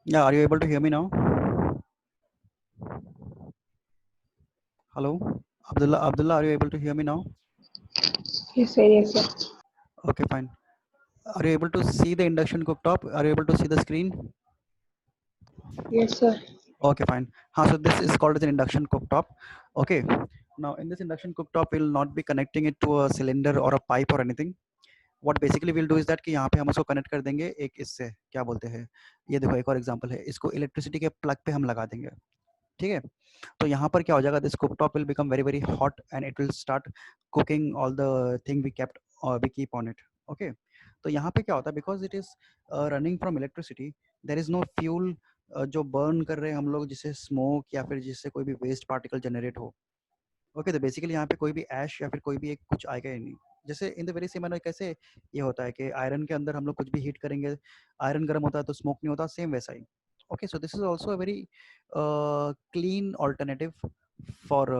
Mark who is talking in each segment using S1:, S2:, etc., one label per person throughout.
S1: Yeah, are you able to hear me now? Hello, Abdullah, are you able to hear me now?
S2: Yes, sir. Yes, sir.
S1: Okay, fine. Are you able to see the induction cooktop? Are you able to see the screen?
S2: Yes, sir.
S1: Okay, fine. So this is called as an induction cooktop. Okay. Now in this induction cooktop, we'll not be connecting it to a cylinder or a pipe or anything. What basically we'll do is that कि यहाँ पे हम उसको connect कर देंगे एक इससे क्या बोलते हैं, ये देखो एक और एग्जांपल है, इसको इलेक्ट्रिसिटी के प्लग पे हम लगा देंगे. ठीक है. तो यहाँ पर क्या हो जाएगा, this cooktop will become very very hot and it will start cooking all the thing we kept we keep on it. Okay. तो यहाँ पे क्या होता है, because it is running from electricity, there is no fuel जो burn कर रहे हैं हम लोग, जिससे स्मोक या फिर जिससे कोई भी वेस्ट पार्टिकल जनरेट हो. ओके. तो बेसिकली यहाँ पे कोई भी ऐश या फिर कोई भी एक कुछ आएगा ही नहीं. जैसे in the very same manner कैसे ये होता है कि आयरन के अंदर हम लोग कुछ भी हीट करेंगे, आयरन गर्म होता है तो स्मोक नहीं होता, सेम वैसा ही. Okay. So this is also a very clean alternative for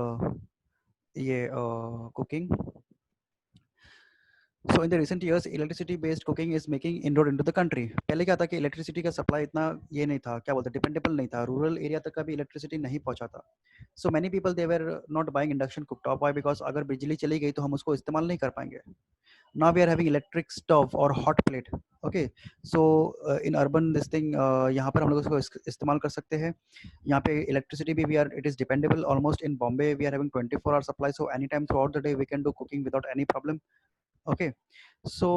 S1: ये cooking. So in the recent years electricity based cooking is making inroad into the country. पहले क्या था कि इलेक्ट्रिसिटी का सप्लाई इतना ये नहीं था, क्या बोलते हैं, डिपेंडेबल नहीं था, रूरल एरिया तक का भी इलेक्ट्रिसिटी नहीं पहुंचा था. So many people they were not buying induction cooktop. Why? Because अगर बिजली चली गई तो हम उसको इस्तेमाल नहीं कर पाएंगे. Now we are having electric stove or hot plate. Okay. So in urban this thing यहाँ पर हम लोग उसको इस्तेमाल कर सकते हैं. यहाँ पे इलेक्ट्रिसिटी भी we are it is dependable. Almost in Bombay we are having 24-hour supply, so anytime throughout the day we can do cooking without any problem. Okay. So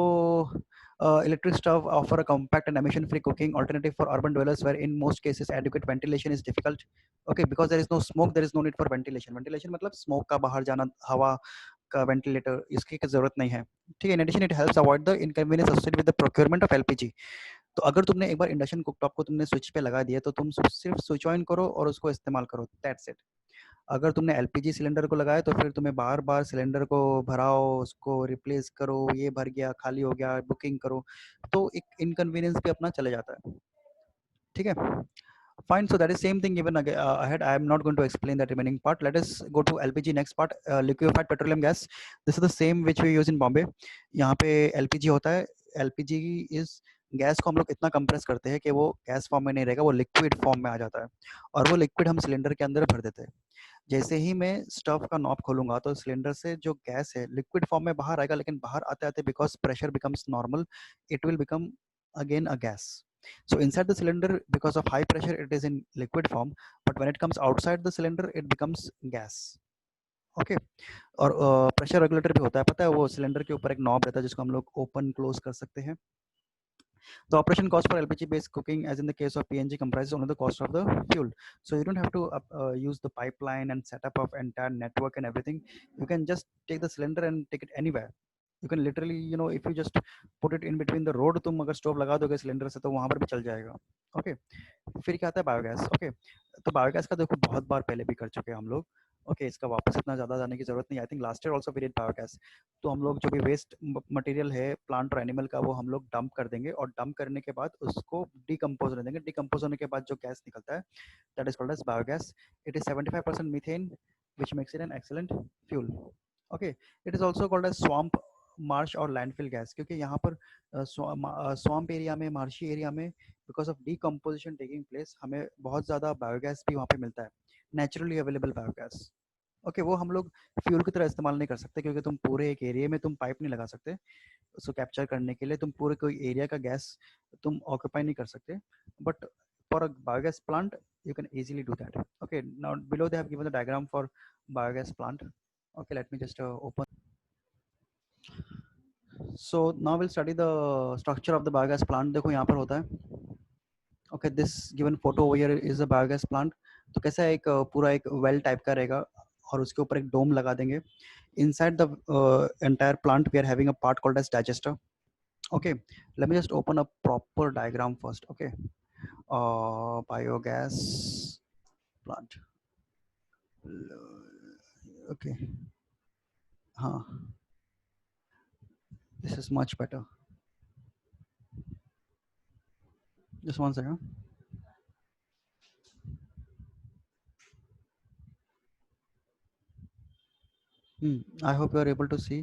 S1: electric stove offer a compact and emission-free cooking alternative for urban dwellers, where in most cases adequate ventilation is difficult. Okay, because there is no smoke, there is no need for ventilation. Ventilation मतलब smoke का बाहर जाना, हवा का ventilator, इसकी जरूरत नहीं है. ठीक है. In addition it helps avoid the inconvenience associated with the procurement of LPG. तो अगर तुमने एक बार इंडक्शन कुकटॉप को तुमने स्विच पे लगा दिया तो तुम सिर्फ स्विच ऑन करो और उसको इस्तेमाल करो, दैट्स इट. अगर तुमने एलपीजी सिलेंडर को लगाया तो फिर तुम्हें बार बार सिलेंडर को भराओ, उसको रिप्लेस करो, ये भर गया, खाली हो गया, बुकिंग करो, तो एक इनकन्वीनियंस भी अपना चले जाता है. ठीक है. Fine. So that is same thing even ahead. I am not going to explain that remaining part. Let us go to LPG next part. Liquefied petroleum gas. This is the same which we use in Bombay. यहाँ पे LPG होता है. LPG is gas को हम लोग इतना compress करते हैं कि वो गैस फॉर्म में नहीं रहेगा, वो लिक्विड फॉर्म में आ जाता है, और वो लिक्विड हम सिलेंडर के अंदर भर देते हैं. जैसे ही मैं स्टव का नॉब खोलूंगा तो सिलेंडर से जो गैस है लिक्विड फॉर्म में बाहर आएगा, लेकिन बाहर आते आते because pressure becomes normal, it will become again a gas. So inside the cylinder, because of high pressure, it is in liquid form, but when it comes outside the cylinder, it becomes gas. Okay. और pressure regulator भी होता है, पता है, वो cylinder के ऊपर एक नॉब रहता है जिसको हम लोग ओपन क्लोज कर सकते हैं. The operation cost for LPG based cooking, as in the case of PNG, comprises only the cost of the fuel. So you don't have to use the pipeline and setup of entire network and everything. You can just take the cylinder and take it anywhere. You can literally, if you just put it in between the road, तुम अगर stove लगा दोगे cylinder से तो वहां पर भी चल जाएगा. ओके. फिर क्या आता है, बायोगैस. ओके. तो बायोगैस का देखो बहुत बार पहले भी कर चुके हैं हम लोग. ओके. इसका वापस इतना ज़्यादा जाने की जरूरत नहीं. I think last year also we did biogas. तो हम लोग जो भी वेस्ट मटेरियल है प्लांट और एनिमल का, वो हम लोग डंप कर देंगे, और डंप करने के बाद उसको डिकम्पोज होने देंगे. डिकम्पोज होने के बाद जो गैस निकलता है, that is called as biogas. It is 75% methane, which makes it an excellent fuel. Okay. It is also called as swamp, Marsh और लैंडफिल गैस, क्योंकि यहाँ पर स्वamp एरिया में, मार्शी एरिया में, because of decomposition taking place, हमें बहुत ज़्यादा biogas भी वहाँ पे मिलता है, नेचुरली अवेलेबल बायोगैस. ओके. वो हम लोग फ्यूल की तरह इस्तेमाल नहीं कर सकते, क्योंकि तुम पूरे एक एरिया में तुम पाइप नहीं लगा सकते उसको कैप्चर करने के लिए, तुम पूरे कोई एरिया का गैस तुम ऑक्यूपाई नहीं कर सकते. But for a biogas plant you can easily do that. Okay. Now below they have given the diagram for biogas plant. Okay. Let me just open. So now we'll study the structure of the biogas plant. देखो यहाँ पर होता है. Okay. This given photo over here is a biogas plant. तो कैसा है, एक पूरा एक वेल टाइप का रहेगा, और उसके ऊपर एक डोम लगा देंगे. Inside the entire plant we are having a part called as digester. Okay. Let me just open a proper diagram first. Okay. Biogas plant. Okay. Huh. This is much better. Just one second. I hope you are able to see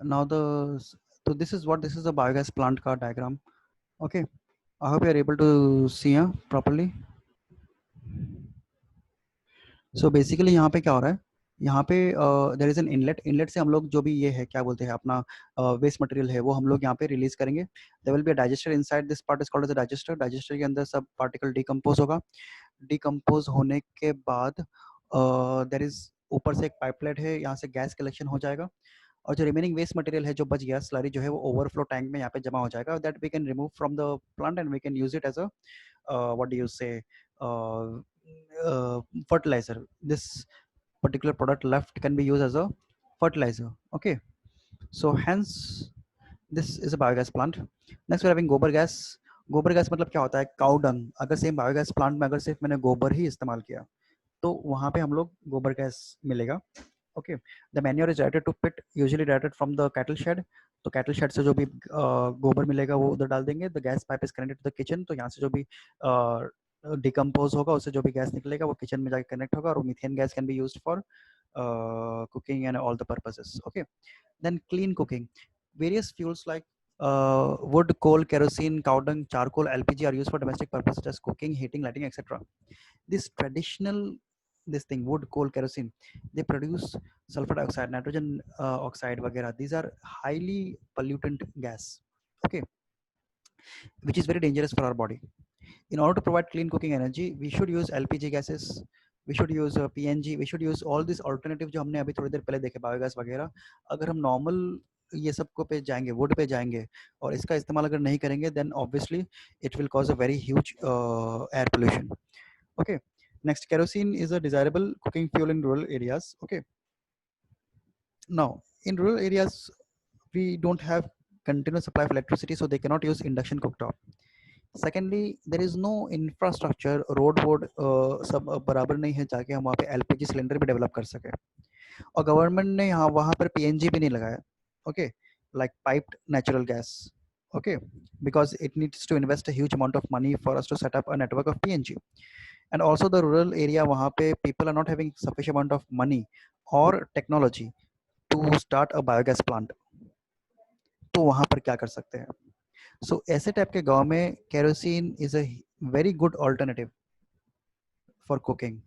S1: now. So this is what, this is the biogas plant car diagram. Okay. I hope you are able to see properly. So basically यहाँ पे क्या हो रहा है, यहाँ पे there is an inlet से हम लोग जो भी ये है क्या बोलते हैं अपना वेस्ट मटेरियल है वो हम लोग यहाँ पे रिलीज करेंगे. There will be a digester inside this part is called as a digester. Digester के अंदर सब पार्टिकल डिकम्पोज होगा. डिकम्पोज होने के बाद देयर इज ऊपर से एक पाइपलाइन है, यहाँ से गैस कलेक्शन हो जाएगा और जो रिमेनिंग वेस्ट मटेरियल है जो बच गया स्लरी जो है वो ओवरफ्लो टैंक में यहाँ पे जमा हो जाएगा. That we can remove from the plant and we can use it as a what do you say fertilizer. This particular product left can be used as a fertilizer. Okay, so hence this is a biogas plant. Next we're having gobar gas. गोबर gas मतलब क्या होता है, cow dung. अगर same biogas plant में अगर सिर्फ मैंने गोबर ही इस्तेमाल किया तो वहाँ पे हम लोग गोबर गैस मिलेगा. Okay, the manure is directed to pit, usually directed from the cattle shed. तो कैटल शेड से जो भी गोबर मिलेगा वो उधर डाल देंगे. The gas pipe is connected to the kitchen. तो यहाँ से जो भी डिकम्पोज होगा उससे जो भी गैस निकलेगा वो किचन में जाकर कनेक्ट होगा और methane gas can be used for cooking and all the purposes. Okay, then clean cooking. Various fuels like wood, coal, kerosene, cow dung, charcoal, LPG are used for domestic purposes such as cooking, heating, lighting, etc. This traditional, this thing wood, coal, kerosene, they produce sulfur dioxide, nitrogen oxide वगैरह. These are highly pollutant gas. Okay, which is very dangerous for our body. In order to provide clean cooking energy, we should use LPG gases, we should use PNG, we should use all these alternative जो हमने अभी थोड़ी देर पहले देखे biogas वगैरह. अगर हम normal ये सब को पे जाएंगे, वुड पे जाएंगे और इसका इस्तेमाल अगर नहीं करेंगे then obviously it will cause a very huge air pollution. Okay, next, kerosene is a desirable cooking fuel in rural areas. Okay, now in rural areas we don't have continuous supply of electricity, so they cannot use induction cooktop. Secondly there is no infrastructure, road वोड सब बराबर नहीं है जाके हम वहाँ पे LPG cylinder भी डेवलप कर सके. और गवर्नमेंट ने यहाँ वहाँ पर पीएनजी भी नहीं लगाया. Okay, like piped natural gas. Okay, because it needs to invest a huge amount of money for us to set up a network of PNG. And also the rural area वहाँ पे people are not having sufficient amount of money or technology to start a biogas plant. तो वहाँ पर क्या कर सकते हैं. सो ऐसे टाइप के गांव में kerosene is a very good alternative for cooking.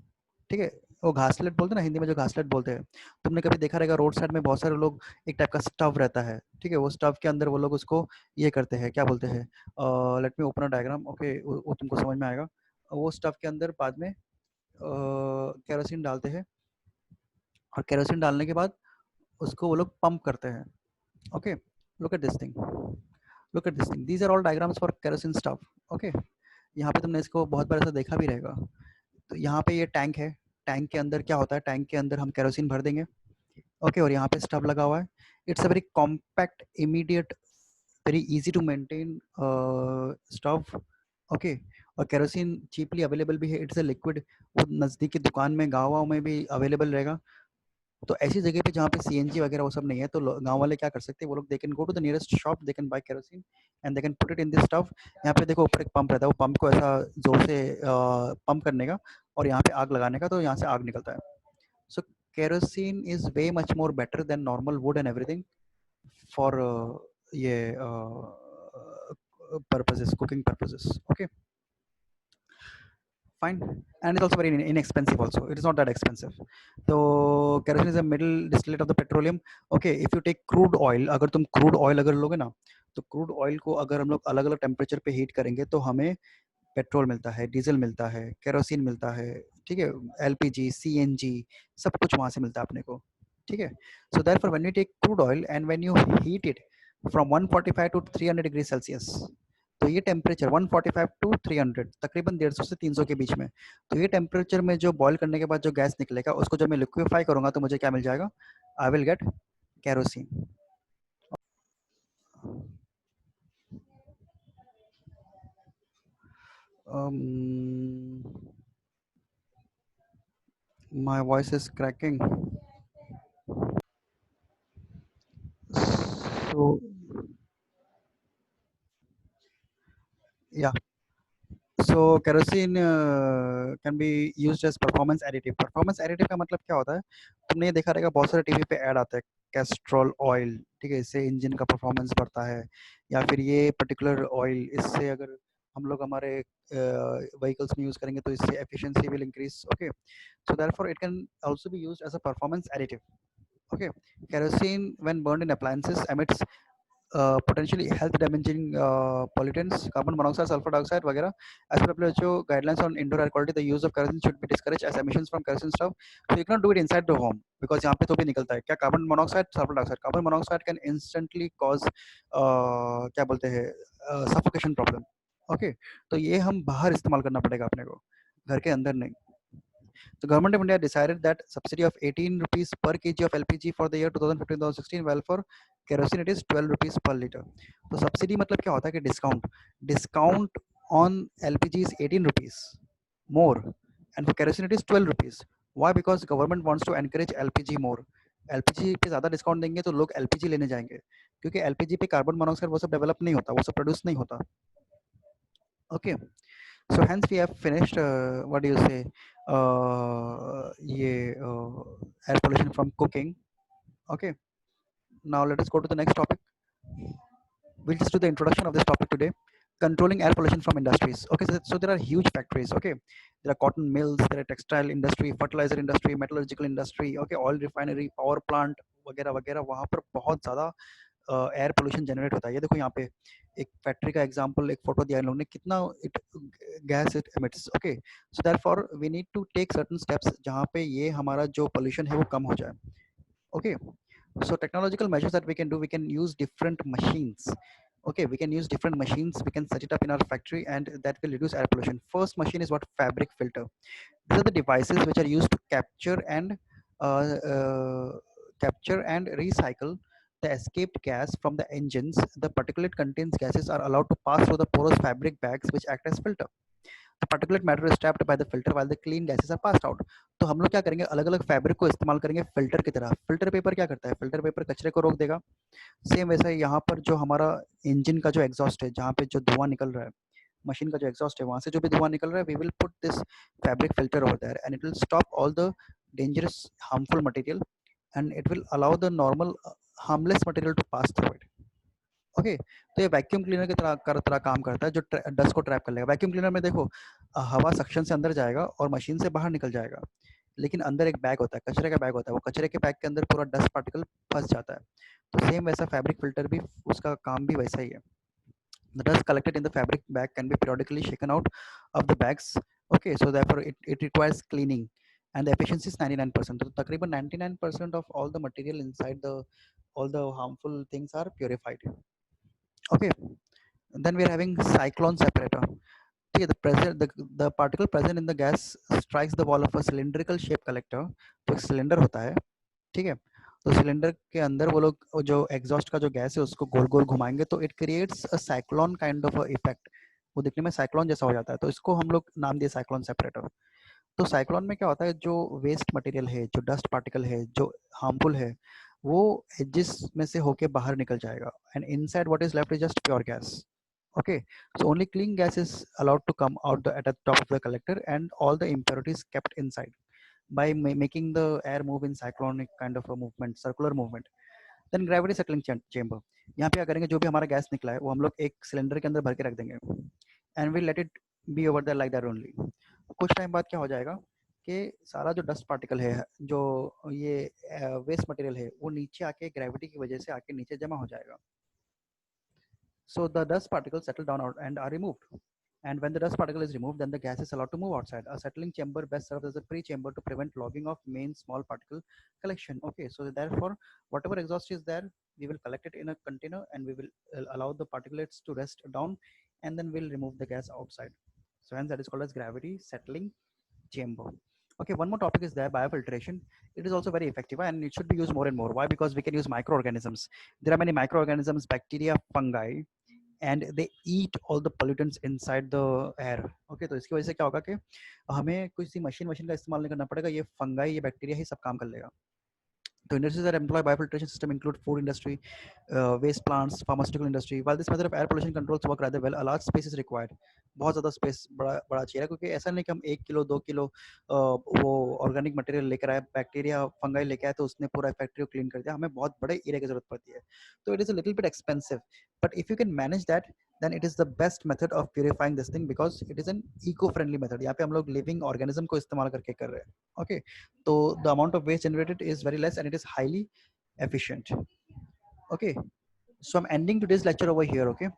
S1: ठीक है, वो घासलेट बोलते हैं ना हिंदी में, जो घासलेट बोलते हैं. तुमने कभी देखा रहेगा रोड साइड में बहुत सारे लोग एक टाइप का स्टव रहता है. ठीक है, वो स्टव के अंदर वो लोग उसको ये करते हैं, क्या बोलते हैं, let me open a diagram. Okay, वो तुमको समझ में आएगा. वो स्टव के अंदर बाद में केरोसिन डालते हैं और केरोसिन डालने के बाद उसको वो लोग पंप करते हैं. Okay, look at this thing, look at this thing, these are all diagrams for kerosene stuff. Okay, यहाँ पे तुमने इसको बहुत बार ऐसा देखा भी रहेगा. तो यहाँ पे ये टैंक है, टैंक के अंदर क्या होता है, टैंक के अंदर हम केरोसिन भर देंगे. ओके, और यहाँ पे स्टव लगा हुआ है. It's a very compact, immediate, very easy to maintain stove. Okay, और केरोसिन चीपली अवेलेबल भी है. इट्स अ लिक्विड, वो नज़दीक की दुकान में गाँव में भी अवेलेबल रहेगा. तो ऐसी जगह पे जहाँ पे सीएनजी वगैरह वो सब नहीं है तो गांव वाले क्या कर सकते हैं, वो लोग they can go to the nearest shop, they can buy kerosene and they can put it in this stove. यहाँ पे देखो ऊपर एक पंप रहता है, वो पंप को ऐसा जोर से पंप करने का और यहाँ पे आग लगाने का, तो यहाँ से आग निकलता है. So kerosene is way much more better than normal wood and everything for ये purposes, cooking purposes. Okay, fine. And it's also very inexpensive also, it is not that expensive. So kerosene is a middle distillate of the petroleum. Okay, if you take crude oil, अगर तुम crude oil अगर लोगे ना, तो crude oil को अगर हम लोग अलग अलग टेम्परेचर पे हीट करेंगे तो हमें पेट्रोल मिलता है, डीजल मिलता है, केरोसिन मिलता है. ठीक है, एलपीजी, सीएनजी, सब कुछ वहां से मिलता है अपने को. ठीक है, so therefore when you take crude oil and when you heat it from 145 to 300 degree Celsius, तो ये टेम्परेचर 145 टू 300, तकरीबन 150 से 300 के बीच में, तो ये टेम्परेचर में जो बॉयल करने के बाद जो गैस निकलेगा उसको जब मैं लिक्विफाई करूंगा तो मुझे क्या मिल जाएगा, I will get kerosene. My voice is cracking. So yeah, so kerosene can be used as performance additive. Performance additive का मतलब क्या होता है, तुमने ये देखा रहेगा बहुत सारे टीवी पे ऐड आता है, कैस्ट्रॉल ऑयल. ठीक है, इससे इंजन का परफॉर्मेंस बढ़ता है, या फिर ये पर्टिकुलर ऑयल इससे अगर हम लोग हमारे व्हीकल्स में यूज करेंगे तो इससे efficiency will increase. Okay, so therefore it can also be used as a performance additive. Okay, kerosene when burned in appliances emits potentially health damaging pollutants, carbon monoxide, sulfur dioxide वगैरह. As per WHO guidelines on indoor air quality, the use of kerosene should be discouraged as emissions from kerosene stove. So you cannot do it inside the home because यहाँ पे तो भी निकलता है क्या carbon monoxide, sulfur dioxide. Carbon monoxide can instantly cause क्या बोलते हैं suffocation problem. Okay, तो ये हम बाहर इस्तेमाल करना पड़ेगा अपने को, घर के अंदर नहीं. The government of India decided that subsidy of 18 rupees per kg of LPG for the year 2015-2016, while for kerosene it is 12 rupees per liter. तो सब्सिडी मतलब क्या होता है कि discount on LPG is 18 rupees more and for kerosene it is 12 rupees. Why? Because government wants to encourage LPG more. LPG पे ज़्यादा discount देंगे तो लोग LPG लेने जाएंगे क्योंकि LPG पे कार्बन मोनोऑक्साइड वो सब डेवलप नहीं होता, वो सब प्रोड्यूस नहीं होता. Okay, so hence we have finished what do you say ये air pollution from cooking. Okay, now let us go to the next topic. We'll just do the introduction of this topic today. Controlling air pollution from industries. Okay, so there are huge factories. Okay, there are cotton mills, there are textile industry, fertilizer industry, metallurgical industry. Okay, oil refinery, power plant वगैरह वगैरह. वहाँ पर बहुत ज़्यादा air pollution generate होता है. ये देखो यहाँ पे एक फैक्ट्री का एग्जांपल, एक फोटो दिया इन लोगों ने, कितना it gas it emits. Okay, so therefore we need to take certain steps जहाँ पे ये हमारा जो पोल्यूशन है वो कम हो जाए. Okay, so technological measures that we can do, we can use different machines. Okay, we can use different machines, we can set it up in our factory and that will reduce air pollution. First machine is what? Fabric filter. These are the devices which are used to uh, uh, capture and recycle the escaped gas from the engines. The particulate contains gases are allowed to pass through the porous fabric bags which act as filter. The particulate matter is trapped by the filter while the clean gases are passed out. तो हम लोग क्या करेंगे, अलग अलग fabric को इस्तेमाल करेंगे फिल्टर की तरह. फिल्टर पेपर क्या करता है? फिल्टर पेपर कचरे को रोक देगा. सेम वैसा ही यहाँ पर जो हमारा इंजन का जो एग्जॉस्ट है, जहाँ पे जो धुआं निकल रहा है, मशीन का जो एग्जॉस्ट है, वहां से जो भी धुआं निकल रहा है, we will put this fabric filter over there and it will stop all the dangerous harmful material and it will allow the normal harmless material to pass through it. Okay, तो ये वैक्यूम क्लीनर की तरह काम करता है जो dust को trap कर लेगा. वैक्यूम क्लीनर में देखो हवा सक्शन से अंदर जाएगा और मशीन से बाहर निकल जाएगा, लेकिन अंदर एक बैग होता है, कचरे का बैग होता है, वो कचरे के बैग के अंदर पूरा डस्ट पार्टिकल फंस जाता है. तो सेम वैसा फैब्रिक फिल्टर भी, उसका काम भी वैसा ही है. The dust collected in the fabric bag can be periodically shaken out of the bags. Okay, so therefore it requires cleaning and the efficiency is 99%. So तकरीबन 99% of all the material inside the all the harmful things are purified. Okay, then we are having cyclone separator. Okay, the particle present in the gas strikes the wall of a cylindrical shape collector. तो एक cylinder होता है, ठीक है. तो cylinder के अंदर वो लोग जो एग्जॉस्ट का जो गैस है उसको गोल गोल घुमाएंगे तो it creates a cyclone kind of effect. वो दिखने में साइक्लोन जैसा हो जाता है, तो इसको हम लोग नाम दिए साइक्लोन सेपरेटर. तो साइक्लोन में क्या होता है, जो वेस्ट मटेरियल है, जो डस्ट पार्टिकल है, जो हार्मफुल है, वो एजेस में से होके बाहर निकल जाएगा and inside what is left is just pure gas. Okay, so only clean gas is allowed to come out at the top of the collector and all the impurities kept inside by making the air move in cyclonic kind of a movement, circular movement. Then gravity settling chamber. यहाँ पे क्या करेंगे, जो भी हमारा gas निकला है वो हम लोग एक सिलेंडर के अंदर भर के रख देंगे and we let it be over there like that only. कुछ टाइम बाद क्या हो जाएगा कि सारा जो डस्ट पार्टिकल है, जो ये वेस्ट मटेरियल है, वो नीचे आके ग्रेविटी की वजह से आके नीचे जमा हो जाएगा. So the dust particles settle down and are removed. And when the dust particle is removed, then the gas is allowed to move outside. A settling chamber best serves as a pre-chamber to prevent logging of main small particle collection. Okay, so therefore, whatever exhaust is there, we will collect it in a container and we will allow the particulates to rest down and then we'll remove the gas outside. So hence that is called as gravity settling chamber. Okay, one more topic is there, biofiltration. It is also very effective and it should be used more and more. Why? Because we can use microorganisms. There are many microorganisms, bacteria, fungi, and they eat all the pollutants inside the air. Okay, तो इसकी वजह से क्या होगा कि हमें किसी machine का इस्तेमाल नहीं करना पड़ेगा, ये फंगाई, ये बैक्टीरिया ही सब काम कर लेगा. So industries that employ biofiltration system include food industry, waste plants, pharmaceutical industry. While this method of air pollution controls work rather well, a large space is required. बहुत ज़्यादा स्पेस बड़ा चाहिए, क्योंकि ऐसा नहीं कि हम 1 किलो 2 किलो वो ऑर्गेनिक मटेरियल लेकर आए, बैक्टीरिया फंगाई लेके आए तो उसने पूरा फैक्ट्री को क्लीन कर दिया. हमें बहुत बड़े एरिया की जरूरत पड़ती है, तो it is a little bit expensive. But if you can manage that, then it is the best method of purifying this thing because it is an eco-friendly method. यहाँ पे हम लोग living organism को इस्तेमाल करके कर रहे हैं. Okay, so the amount of waste generated is very less and it is highly efficient. Okay, so I'm ending today's lecture over here. Okay,